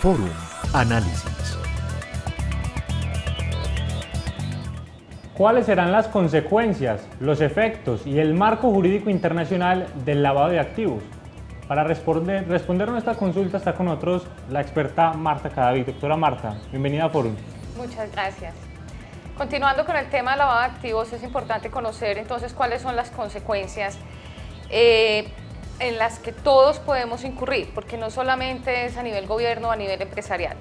Forum Análisis. ¿Cuáles serán las consecuencias, los efectos y el marco jurídico internacional del lavado de activos? Para responder a nuestra consulta está con nosotros la experta Marta Cadavid. Doctora Marta, bienvenida a Forum. Muchas gracias. Continuando con el tema del lavado de activos, es importante conocer entonces cuáles son las consecuencias en las que todos podemos incurrir, porque no solamente es a nivel gobierno o a nivel empresarial.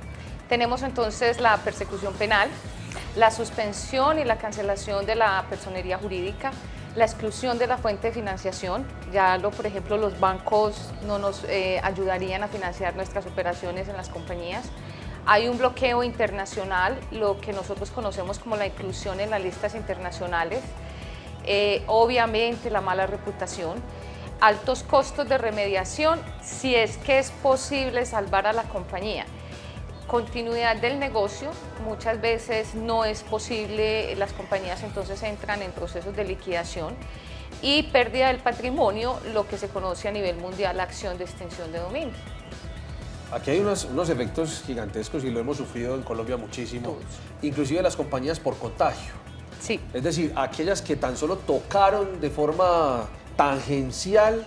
Tenemos entonces la persecución penal, la suspensión y la cancelación de la personería jurídica, la exclusión de la fuente de financiación, por ejemplo, los bancos no nos ayudarían a financiar nuestras operaciones en las compañías. Hay un bloqueo internacional, lo que nosotros conocemos como la inclusión en las listas internacionales, obviamente la mala reputación, altos costos de remediación, si es que es posible salvar a la compañía. Continuidad del negocio, muchas veces no es posible, las compañías entonces entran en procesos de liquidación, y pérdida del patrimonio, lo que se conoce a nivel mundial, la acción de extinción de dominio. Aquí hay unos efectos gigantescos y lo hemos sufrido en Colombia muchísimo, inclusive las compañías por contagio. Sí. Es decir, aquellas que tan solo tocaron de forma tangencial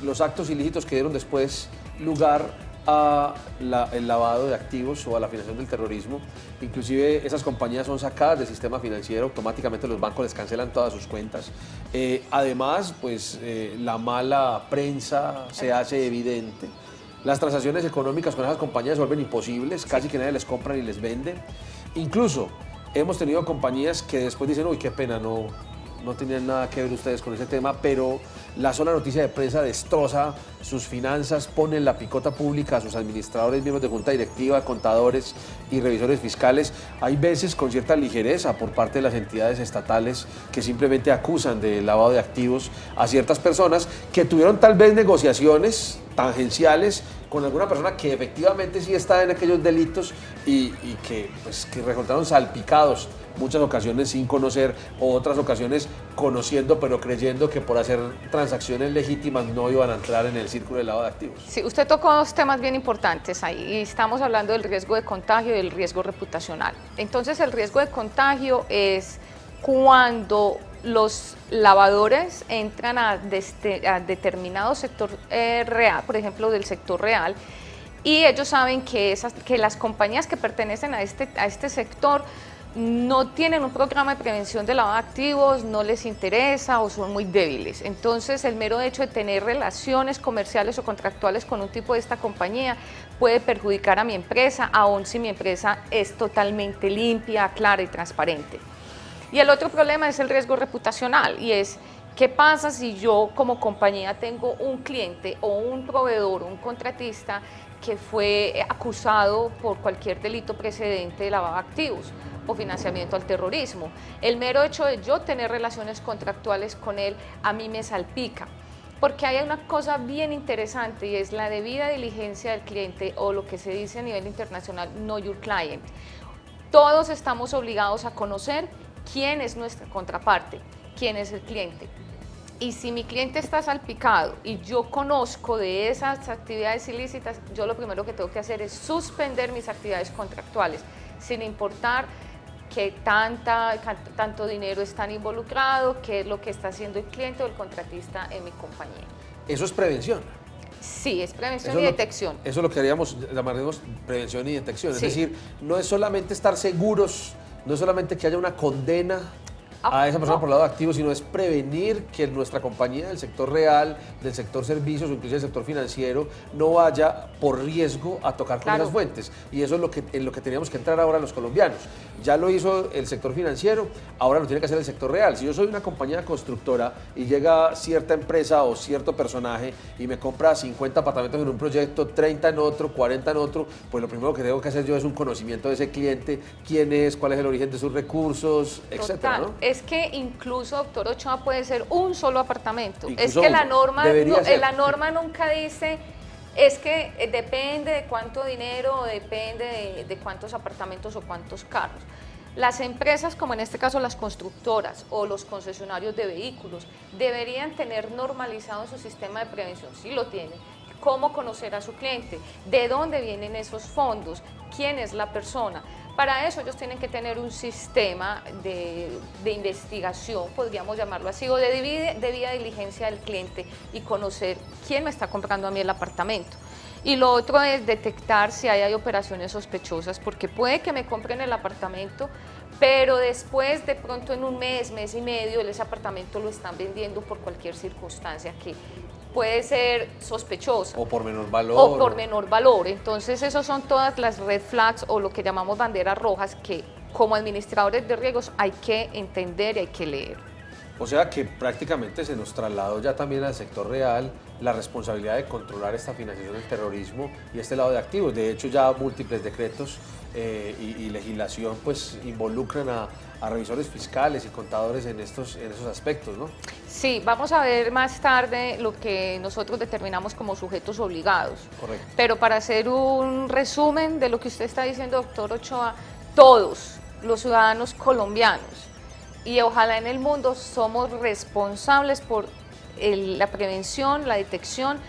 los actos ilícitos que dieron después lugar a el lavado de activos o a la financiación del terrorismo. Inclusive esas compañías son sacadas del sistema financiero, automáticamente los bancos les cancelan todas sus cuentas. Además, pues la mala prensa se hace evidente. Las transacciones económicas con esas compañías se vuelven imposibles, casi que nadie les compra ni les vende. Incluso hemos tenido compañías que después dicen, uy, qué pena, no tenían nada que ver ustedes con ese tema, pero la sola noticia de prensa destroza sus finanzas, pone en la picota pública a sus administradores, miembros de junta directiva, contadores y revisores fiscales. Hay veces con cierta ligereza por parte de las entidades estatales que simplemente acusan de lavado de activos a ciertas personas que tuvieron tal vez negociaciones tangenciales con alguna persona que efectivamente sí está en aquellos delitos y que resultaron salpicados muchas ocasiones sin conocer, o otras ocasiones conociendo pero creyendo que por hacer transacciones legítimas no iban a entrar en el círculo del lavado de activos. Sí, usted tocó dos temas bien importantes ahí, y estamos hablando del riesgo de contagio y del riesgo reputacional. Entonces, el riesgo de contagio es cuando los lavadores entran a determinado sector real, por ejemplo, del sector real, y ellos saben que las compañías que pertenecen a este sector no tienen un programa de prevención de lavado de activos, no les interesa o son muy débiles. Entonces, el mero hecho de tener relaciones comerciales o contractuales con un tipo de esta compañía puede perjudicar a mi empresa, aun si mi empresa es totalmente limpia, clara y transparente. Y el otro problema es el riesgo reputacional, y es ¿qué pasa si yo como compañía tengo un cliente o un proveedor o un contratista que fue acusado por cualquier delito precedente de lavado de activos o financiamiento al terrorismo? El mero hecho de yo tener relaciones contractuales con él a mí me salpica, porque hay una cosa bien interesante, y es la debida diligencia del cliente, o lo que se dice a nivel internacional, know your client. Todos estamos obligados a conocer quién es nuestra contraparte, quién es el cliente. Y si mi cliente está salpicado y yo conozco de esas actividades ilícitas, yo lo primero que tengo que hacer es suspender mis actividades contractuales, sin importar qué tanto dinero están involucrado, qué es lo que está haciendo el cliente o el contratista en mi compañía. Eso es prevención. Sí, es prevención y detección. Eso es lo que llamaremos prevención y detección. Sí. Es decir, no es solamente estar seguros, no es solamente que haya una condena a esa persona por lavado de activos, sino es prevenir que nuestra compañía del sector real, del sector servicios o incluso del sector financiero no vaya por riesgo a tocar con esas fuentes. Y eso es en lo que teníamos que entrar ahora los colombianos. Ya lo hizo el sector financiero, ahora lo tiene que hacer el sector real. Si yo soy una compañía constructora y llega cierta empresa o cierto personaje y me compra 50 apartamentos en un proyecto, 30 en otro, 40 en otro, pues lo primero que tengo que hacer yo es un conocimiento de ese cliente, quién es, cuál es el origen de sus recursos, etcétera, ¿no? Es que incluso, doctor Ochoa, puede ser un solo apartamento. Incluso es que la norma no, nunca dice, es que depende de cuánto dinero, depende de cuántos apartamentos o cuántos carros. Las empresas, como en este caso las constructoras o los concesionarios de vehículos, deberían tener normalizado en su sistema de prevención, sí lo tienen, cómo conocer a su cliente, de dónde vienen esos fondos, quién es la persona. Para eso ellos tienen que tener un sistema de investigación, podríamos llamarlo así, o de debida diligencia del cliente y conocer quién me está comprando a mí el apartamento. Y lo otro es detectar si hay operaciones sospechosas, porque puede que me compren el apartamento, pero después de pronto en un mes, mes y medio, ese apartamento lo están vendiendo por cualquier circunstancia que puede ser sospechosa. O por menor valor. O por menor valor. Entonces, esas son todas las red flags o lo que llamamos banderas rojas que como administradores de riesgos hay que entender y hay que leer. O sea que prácticamente se nos trasladó ya también al sector real la responsabilidad de controlar esta financiación del terrorismo y este lado de activos. De hecho, ya múltiples decretos y legislación pues involucran a revisores fiscales y contadores en esos aspectos, ¿no? Sí, vamos a ver más tarde lo que nosotros determinamos como sujetos obligados. Correcto. Pero para hacer un resumen de lo que usted está diciendo, doctor Ochoa, todos los ciudadanos colombianos y ojalá en el mundo somos responsables por la prevención, la detección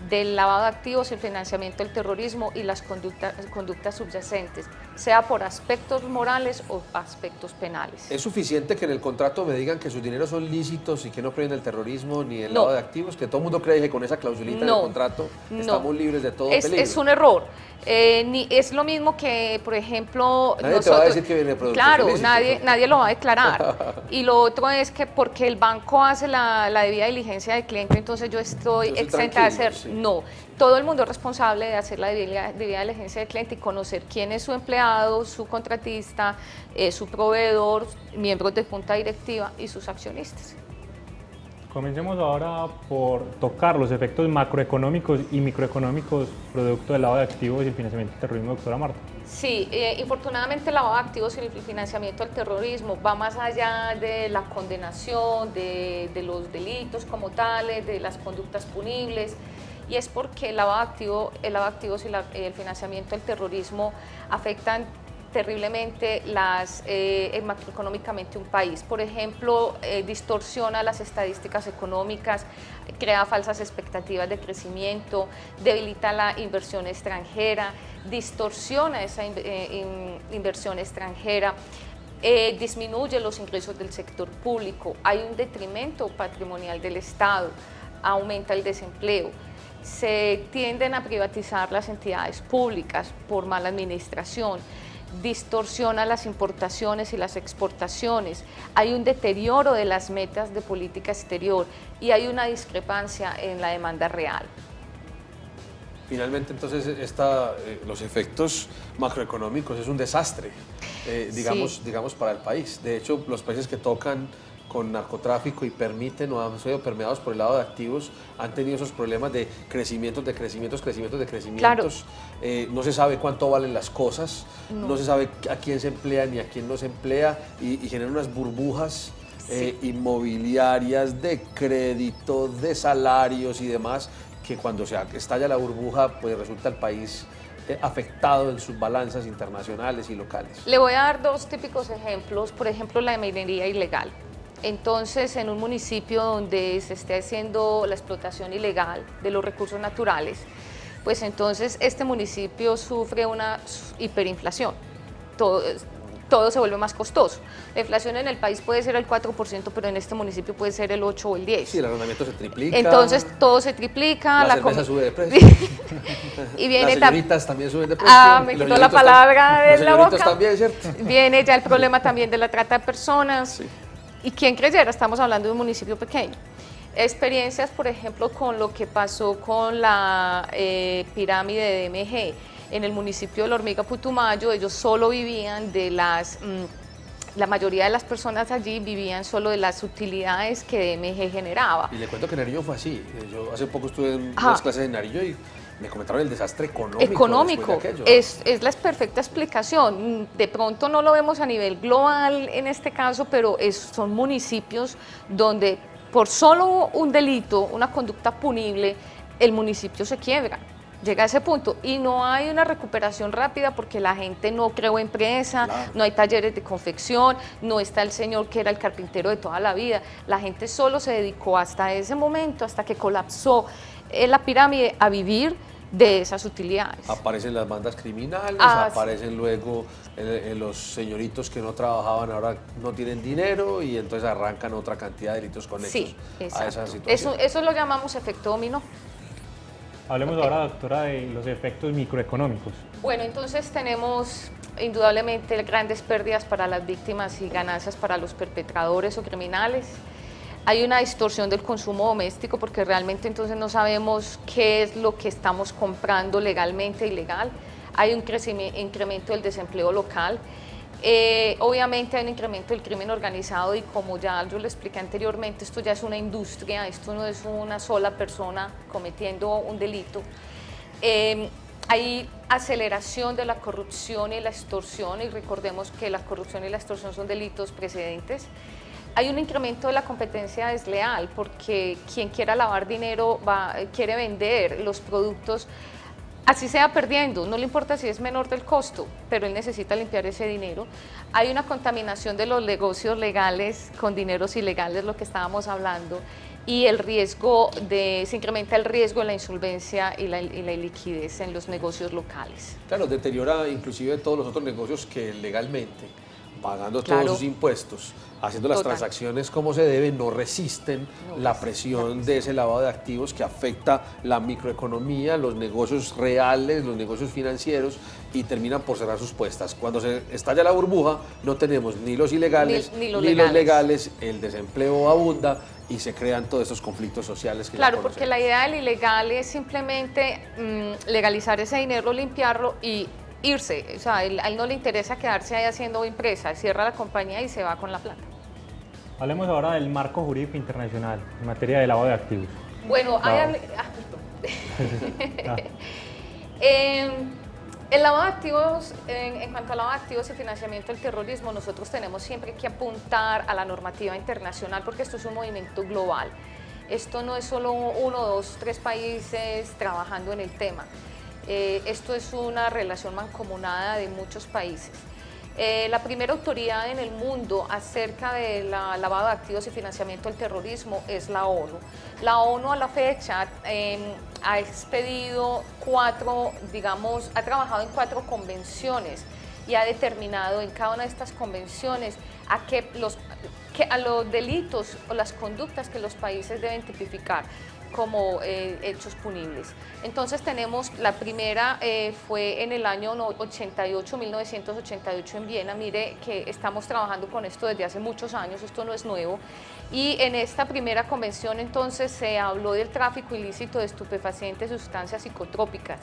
del lavado de activos, el financiamiento del terrorismo y las conductas subyacentes, sea por aspectos morales o aspectos penales. ¿Es suficiente que en el contrato me digan que sus dineros son lícitos y que no previenen el terrorismo ni el lavado de activos? Que todo el mundo cree que con esa clausulita en el contrato estamos libres de todo peligro. Es un error. Es lo mismo que, por ejemplo, nadie te va a decir que viene de productos claro, ilícitos. nadie lo va a declarar. Y lo otro es que porque el banco hace la debida diligencia del cliente, entonces yo estoy exenta de hacer. Sí. No, todo el mundo es responsable de hacer la debida diligencia del cliente y conocer quién es su empleado, su contratista, su proveedor, miembros de junta directiva y sus accionistas. Comencemos ahora por tocar los efectos macroeconómicos y microeconómicos producto del lavado de activos y el financiamiento del terrorismo, doctora Marta. Sí, infortunadamente el lavado de activos y el financiamiento del terrorismo va más allá de la condenación, de los delitos como tales, de las conductas punibles, y es porque el lavado de activos y el financiamiento del terrorismo afectan terriblemente macroeconómicamente un país. Por ejemplo, distorsiona las estadísticas económicas, crea falsas expectativas de crecimiento, debilita la inversión extranjera, distorsiona esa inversión extranjera, disminuye los ingresos del sector público, hay un detrimento patrimonial del Estado, aumenta el desempleo. Se tienden a privatizar las entidades públicas por mala administración, distorsiona las importaciones y las exportaciones, hay un deterioro de las metas de política exterior y hay una discrepancia en la demanda real. Finalmente, entonces, los efectos macroeconómicos es un desastre, digamos, para el país. De hecho, los países que tocan con narcotráfico y permiten o han sido permeados por el lado de activos han tenido esos problemas de crecimientos. Claro. No se sabe cuánto valen las cosas, no se sabe a quién se emplea ni a quién no se emplea y generan unas burbujas inmobiliarias de crédito, de salarios y demás, que cuando se estalla la burbuja pues resulta el país afectado en sus balanzas internacionales y locales. Le voy a dar dos típicos ejemplos, por ejemplo la minería ilegal. Entonces, en un municipio donde se esté haciendo la explotación ilegal de los recursos naturales, pues entonces este municipio sufre una hiperinflación. Todo se vuelve más costoso. La inflación en el país puede ser el 4%, pero en este municipio puede ser el 8 o el 10%. Sí, el arrendamiento se triplica. Entonces, todo se triplica. La cerveza sube de precio. Y viene las señoritas también suben de precio. Me quitó la palabra de la boca. También, ¿cierto? Viene ya el problema también de la trata de personas. Sí. ¿Y quién creyera? Estamos hablando de un municipio pequeño. Experiencias, por ejemplo, con lo que pasó con la pirámide de DMG. En el municipio de La Hormiga Putumayo, ellos solo vivían de la mayoría de las personas allí vivían solo de las utilidades que DMG generaba. Y le cuento que en Nariño fue así. Yo hace poco estuve en unas clases en Nariño y me comentaron el desastre económico. Es la perfecta explicación. De pronto no lo vemos a nivel global en este caso, pero son municipios donde por solo un delito, una conducta punible, el municipio se quiebra. Llega a ese punto y no hay una recuperación rápida porque la gente no creó empresa, claro. No hay talleres de confección, no está el señor que era el carpintero de toda la vida. La gente solo se dedicó hasta ese momento, hasta que colapsó la pirámide a vivir de esas utilidades. Aparecen las bandas criminales, Ah, aparecen luego los señoritos que no trabajaban, ahora no tienen dinero y entonces arrancan otra cantidad de delitos conexos Sí, a exacto. esa situación. Eso lo llamamos efecto dominó. Hablemos ahora, doctora, de los efectos microeconómicos. Bueno, entonces tenemos indudablemente grandes pérdidas para las víctimas y ganancias para los perpetradores o criminales. Hay una distorsión del consumo doméstico porque realmente entonces no sabemos qué es lo que estamos comprando legalmente e ilegal. Hay un incremento del desempleo local. Obviamente hay un incremento del crimen organizado y como ya yo le expliqué anteriormente, esto ya es una industria, esto no es una sola persona cometiendo un delito. Hay aceleración de la corrupción y la extorsión, y recordemos que la corrupción y la extorsión son delitos precedentes. Hay un incremento de la competencia desleal porque quien quiera lavar dinero quiere vender los productos, así sea perdiendo, no le importa si es menor del costo, pero él necesita limpiar ese dinero. Hay una contaminación de los negocios legales con dineros ilegales, lo que estábamos hablando, y el riesgo se incrementa el riesgo de la insolvencia y la iliquidez en los negocios locales. Claro, deteriora inclusive todos los otros negocios que legalmente, pagando Claro. todos sus impuestos, haciendo las Total. transacciones como se debe, no resisten la presión de ese lavado de activos que afecta la microeconomía, los negocios reales, los negocios financieros y terminan por cerrar sus puestas. Cuando se estalla la burbuja, no tenemos ni los ilegales Ni los los legales, el desempleo abunda y se crean todos estos conflictos sociales que ya Claro, porque conocemos. la idea del ilegal es simplemente legalizar ese dinero, limpiarlo y irse. O sea, a él no le interesa quedarse ahí haciendo empresa, cierra la compañía y se va con la plata. Hablemos ahora del marco jurídico internacional en materia de lavado de activos. Bueno, Claro. perdón. El lavado de activos, en cuanto al lavado de activos y financiamiento del terrorismo, nosotros tenemos siempre que apuntar a la normativa internacional porque esto es un movimiento global. Esto no es solo 1, 2, 3 países trabajando en el tema. Esto es una relación mancomunada de muchos países. La primera autoridad en el mundo acerca del lavado de activos y financiamiento del terrorismo es la ONU. La ONU a la fecha ha expedido ha trabajado en 4 convenciones y ha determinado en cada una de estas convenciones a los delitos o las conductas que los países deben tipificar como hechos punibles. Entonces tenemos, la primera fue en el año 1988 en Viena. Mire que estamos trabajando con esto desde hace muchos años, esto no es nuevo. Y en esta primera convención entonces se habló del tráfico ilícito de estupefacientes y sustancias psicotrópicas.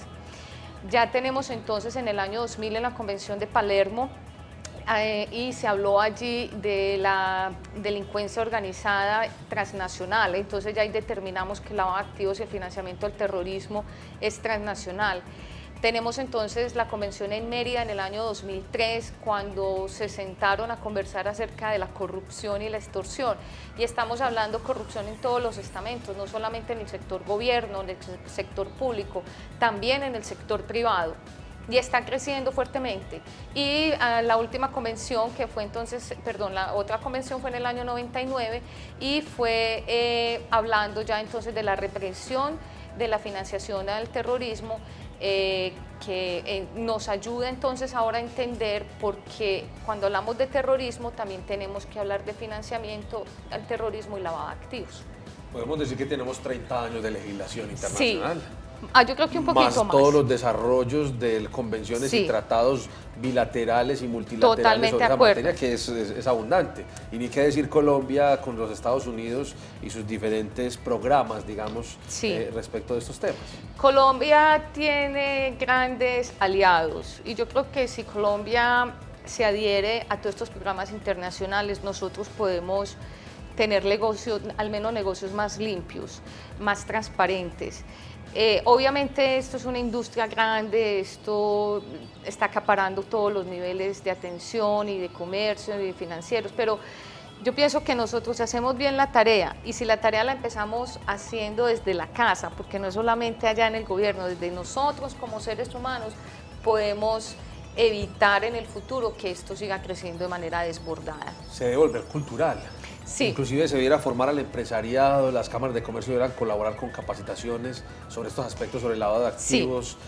Ya tenemos entonces en el año 2000 en la Convención de Palermo, y se habló allí de la delincuencia organizada transnacional. Entonces ya ahí determinamos que el lavado de activos y el financiamiento del terrorismo es transnacional. Tenemos entonces la convención en Mérida en el año 2003, cuando se sentaron a conversar acerca de la corrupción y la extorsión. Y estamos hablando de corrupción en todos los estamentos, no solamente en el sector gobierno, en el sector público, también en el sector privado. Y está creciendo fuertemente. Y la última convención que fue entonces, la otra convención fue en el año 99 y fue hablando ya entonces de la represión de la financiación al terrorismo, que nos ayuda entonces ahora a entender por qué cuando hablamos de terrorismo también tenemos que hablar de financiamiento al terrorismo y lavado de activos. Podemos decir que tenemos 30 años de legislación internacional. Sí. Yo creo que un poquito más. Todos los desarrollos de convenciones y tratados bilaterales y multilaterales Totalmente sobre esa de acuerdo. materia que es abundante. Y ni qué decir Colombia con los Estados Unidos y sus diferentes programas, digamos, respecto de estos temas. Colombia tiene grandes aliados y yo creo que si Colombia se adhiere a todos estos programas internacionales, nosotros podemos tener negocios, al menos negocios más limpios, más transparentes. Obviamente esto es una industria grande, esto está acaparando todos los niveles de atención y de comercio y de financieros, pero yo pienso que nosotros hacemos bien la tarea y si la tarea la empezamos haciendo desde la casa, porque no es solamente allá en el gobierno, desde nosotros como seres humanos podemos evitar en el futuro que esto siga creciendo de manera desbordada. Se debe volver cultural. Sí. Inclusive se debiera formar al empresariado, las cámaras de comercio debieran colaborar con capacitaciones sobre estos aspectos, sobre el lavado de activos.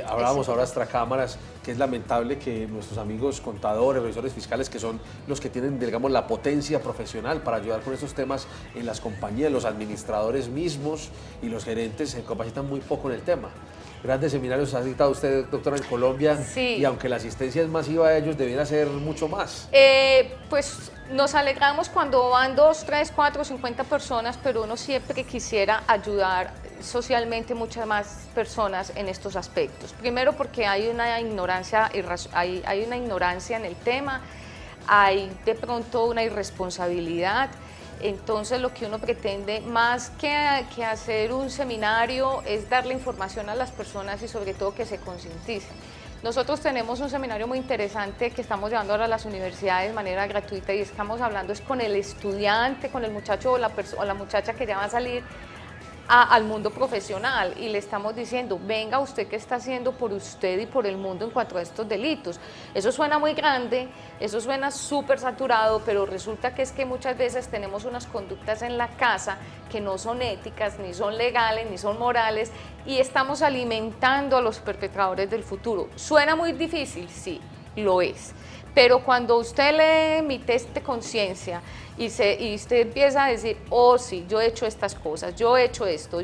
Hablábamos ahora extra cámaras, que es lamentable que nuestros amigos contadores, revisores fiscales, que son los que tienen, digamos, la potencia profesional para ayudar con estos temas en las compañías, los administradores mismos y los gerentes se capacitan muy poco en el tema. Grandes seminarios ha citado usted, doctora, en Colombia, Sí. y aunque la asistencia es masiva a ellos, debiera ser mucho más. Pues nos alegramos cuando van 2, 3, 4, 50 personas, pero uno siempre quisiera ayudar socialmente muchas más personas en estos aspectos. Primero porque hay una ignorancia, hay una ignorancia en el tema, hay de pronto una irresponsabilidad. Entonces lo que uno pretende más que hacer un seminario es darle información a las personas y sobre todo que se concienticen. Nosotros tenemos un seminario muy interesante que estamos llevando ahora a las universidades de manera gratuita y estamos hablando es con el estudiante, con el muchacho o la muchacha que ya va a salir al mundo profesional y le estamos diciendo, venga usted, ¿qué está haciendo por usted y por el mundo en cuanto a estos delitos? Eso suena muy grande, eso suena súper saturado, pero resulta que es que muchas veces tenemos unas conductas en la casa que no son éticas, ni son legales, ni son morales y estamos alimentando a los perpetradores del futuro. ¿Suena muy difícil? Sí, lo es. Pero cuando usted lee mi test de conciencia y usted empieza a decir, oh sí, yo he hecho estas cosas, yo he hecho esto,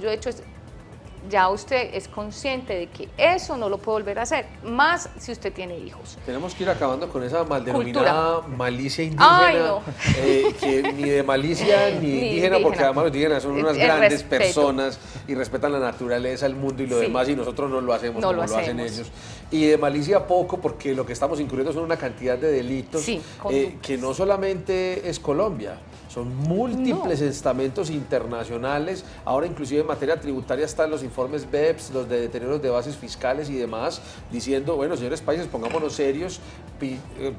ya usted es consciente de que eso no lo puede volver a hacer, más si usted tiene hijos. Tenemos que ir acabando con esa mal denominada malicia indígena, Ay, no. Que ni de malicia ni indígena, porque además los indígenas son unas El grandes respeto. personas y respetan la naturaleza, el mundo y lo Sí. demás, y nosotros no lo hacemos No como lo lo hacen hacemos. ellos. Y de malicia poco, porque lo que estamos incurriendo son una cantidad de delitos Sí, conductas. que no solamente es Colombia. Son múltiples estamentos internacionales. Ahora inclusive en materia tributaria están los informes BEPS, los de deterioros de bases fiscales y demás, diciendo, bueno, señores países, pongámonos serios,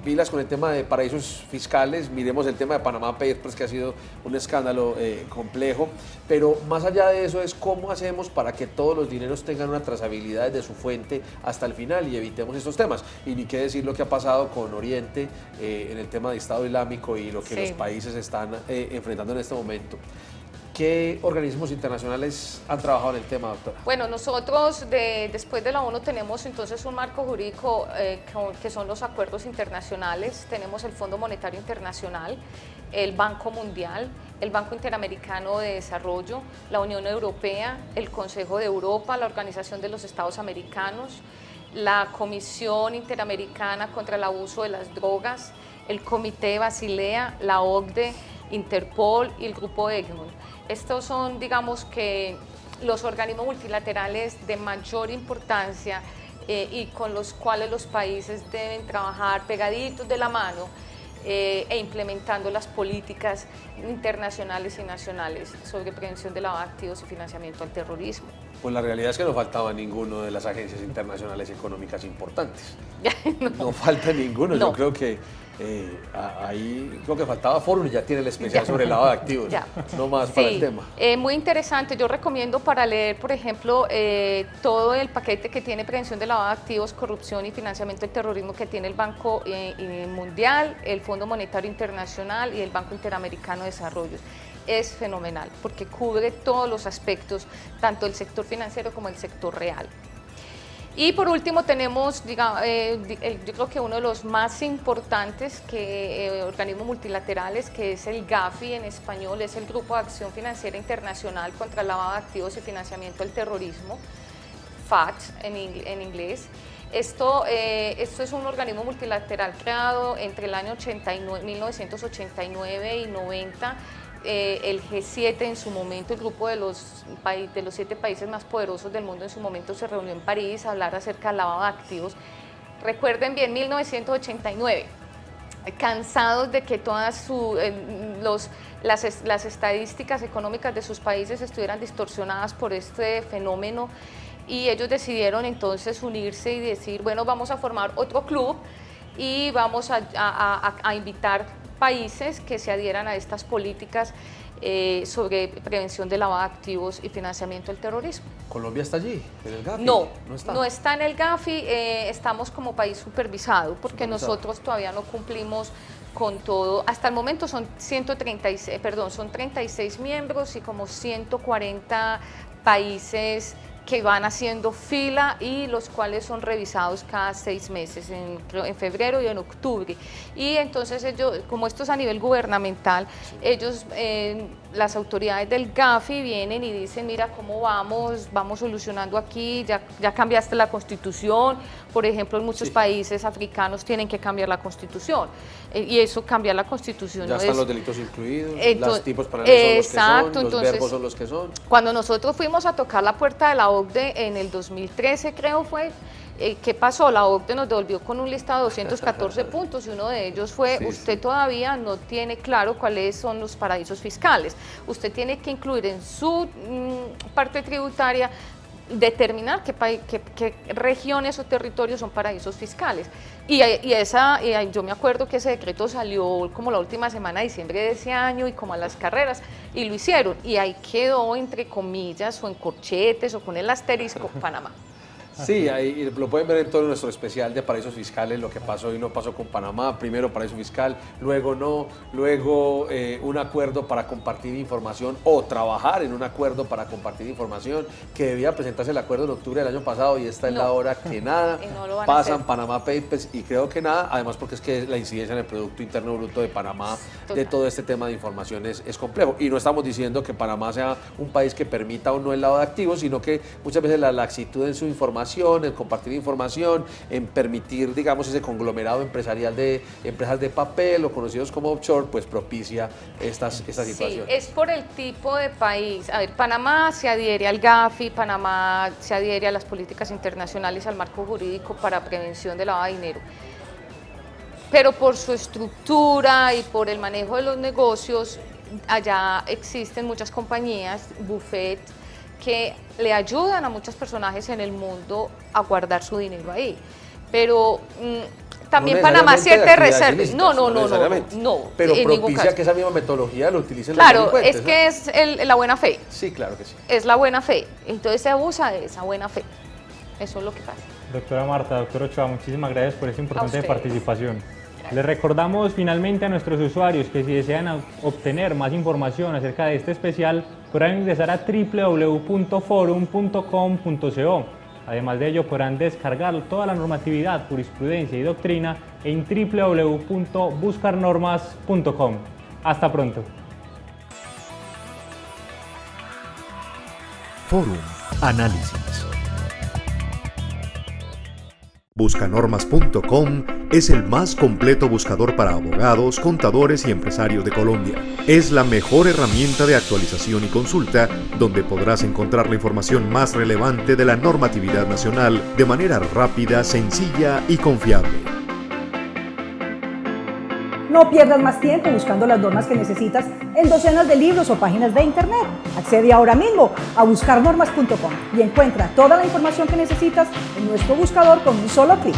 pilas con el tema de paraísos fiscales, miremos el tema de Panama Papers, que ha sido un escándalo complejo, pero más allá de eso es cómo hacemos para que todos los dineros tengan una trazabilidad desde su fuente hasta el final y evitemos estos temas. Y ni qué decir lo que ha pasado con Oriente en el tema de Estado Islámico y lo que Sí. los países están enfrentando en este momento. ¿Qué organismos internacionales han trabajado en el tema, doctora? Bueno, nosotros después de la ONU tenemos entonces un marco jurídico que son los acuerdos internacionales, tenemos el Fondo Monetario Internacional, el Banco Mundial, el Banco Interamericano de Desarrollo, la Unión Europea, el Consejo de Europa, la Organización de los Estados Americanos, la Comisión Interamericana contra el Abuso de las Drogas, el Comité de Basilea, la OCDE, Interpol y el Grupo Egmont. Estos son, digamos que, los organismos multilaterales de mayor importancia y con los cuales los países deben trabajar pegaditos de la mano e implementando las políticas internacionales y nacionales sobre prevención de lavado de activos y financiamiento al terrorismo. Pues la realidad es que no faltaba ninguno de las agencias internacionales económicas importantes. No falta ninguno. No. Yo creo que ahí lo que faltaba Fórum ya tiene el especial sobre el lavado de activos. Ya. No más Sí, para el tema. muy interesante. Yo recomiendo para leer, por ejemplo, todo el paquete que tiene prevención de lavado de activos, corrupción y financiamiento del terrorismo que tiene el Banco Mundial, el Fondo Monetario Internacional y el Banco Interamericano de Desarrollo. Es fenomenal porque cubre todos los aspectos, tanto del sector financiero como el sector real. Y por último tenemos, yo creo que uno de los más importantes organismos multilaterales, que es el GAFI en español, es el Grupo de Acción Financiera Internacional contra el Lavado de Activos y Financiamiento del Terrorismo, FATF en inglés. Esto es un organismo multilateral creado entre el año 1989 y 90. El G7 en su momento, el grupo de los 7 países más poderosos del mundo en su momento se reunió en París a hablar acerca del lavado de activos. Recuerden bien, 1989, cansados de que todas las estadísticas económicas de sus países estuvieran distorsionadas por este fenómeno, y ellos decidieron entonces unirse y decir, bueno, vamos a formar otro club y vamos a invitar países que se adhieran a estas políticas sobre prevención de lavado de activos y financiamiento del terrorismo. ¿Colombia está allí, en el GAFI? No está. Está en el GAFI, estamos como país supervisado porque Supervisado. nosotros todavía no cumplimos con todo. Hasta el momento son 36 miembros y como 140 países que van haciendo fila y los cuales son revisados cada 6 meses, en febrero y en octubre. Y entonces ellos, como esto es a nivel gubernamental, ellos, las autoridades del Gafi vienen y dicen, mira cómo vamos solucionando aquí, ya cambiaste la constitución, por ejemplo en muchos países africanos tienen que cambiar la constitución, y eso cambiar la constitución ya no están es, los delitos incluidos, los tipos penales exacto, son los que son, los verbos son los que son. Cuando nosotros fuimos a tocar la puerta de la OCDE en el 2013 creo fue, ¿qué pasó? La OCDE nos devolvió con un listado de 214 puntos y uno de ellos fue, usted todavía no tiene claro cuáles son los paraísos fiscales. Usted tiene que incluir en su parte tributaria, determinar qué regiones o territorios son paraísos fiscales. Y yo me acuerdo que ese decreto salió como la última semana de diciembre de ese año y como a las carreras, y lo hicieron. Y ahí quedó, entre comillas, o en corchetes, o con el asterisco, Panamá. Sí, ahí lo pueden ver en todo nuestro especial de paraísos fiscales, lo que pasó y no pasó con Panamá. Primero paraíso fiscal, luego no, luego un acuerdo para compartir información o trabajar en un acuerdo para compartir información, que debía presentarse el acuerdo en octubre del año pasado y esta es la hora que nada, no pasan Panamá Papers y creo que nada, además porque es que la incidencia en el Producto Interno Bruto de Panamá, de todo este tema de información es complejo. Y no estamos diciendo que Panamá sea un país que permita o no el lavado de activos, sino que muchas veces la laxitud en su información, en compartir información, en permitir, digamos, ese conglomerado empresarial de empresas de papel o conocidos como offshore, pues propicia estas situaciones. Sí, es por el tipo de país. A ver, Panamá se adhiere al Gafi, Panamá se adhiere a las políticas internacionales, al marco jurídico para prevención de lavado de dinero. Pero por su estructura y por el manejo de los negocios, allá existen muchas compañías, buffet, que le ayudan a muchos personajes en el mundo a guardar su dinero ahí. Pero también Panamá cierta reserva. No. Pero propicia que esa misma metodología lo utilicen los delincuentes. Claro, es que es la buena fe. Sí, claro que sí. Es la buena fe. Entonces se abusa de esa buena fe. Eso es lo que pasa. Doctora Marta, doctor Ochoa, muchísimas gracias por esta importante participación. Les recordamos finalmente a nuestros usuarios que si desean obtener más información acerca de este especial, podrán ingresar a www.forum.com.co. Además de ello, podrán descargar toda la normatividad, jurisprudencia y doctrina en www.buscarnormas.com. Hasta pronto. Forum Análisis. Buscanormas.com es el más completo buscador para abogados, contadores y empresarios de Colombia. Es la mejor herramienta de actualización y consulta donde podrás encontrar la información más relevante de la normatividad nacional de manera rápida, sencilla y confiable. No pierdas más tiempo buscando las normas que necesitas en docenas de libros o páginas de internet. Accede ahora mismo a buscarnormas.com y encuentra toda la información que necesitas en nuestro buscador con un solo clic.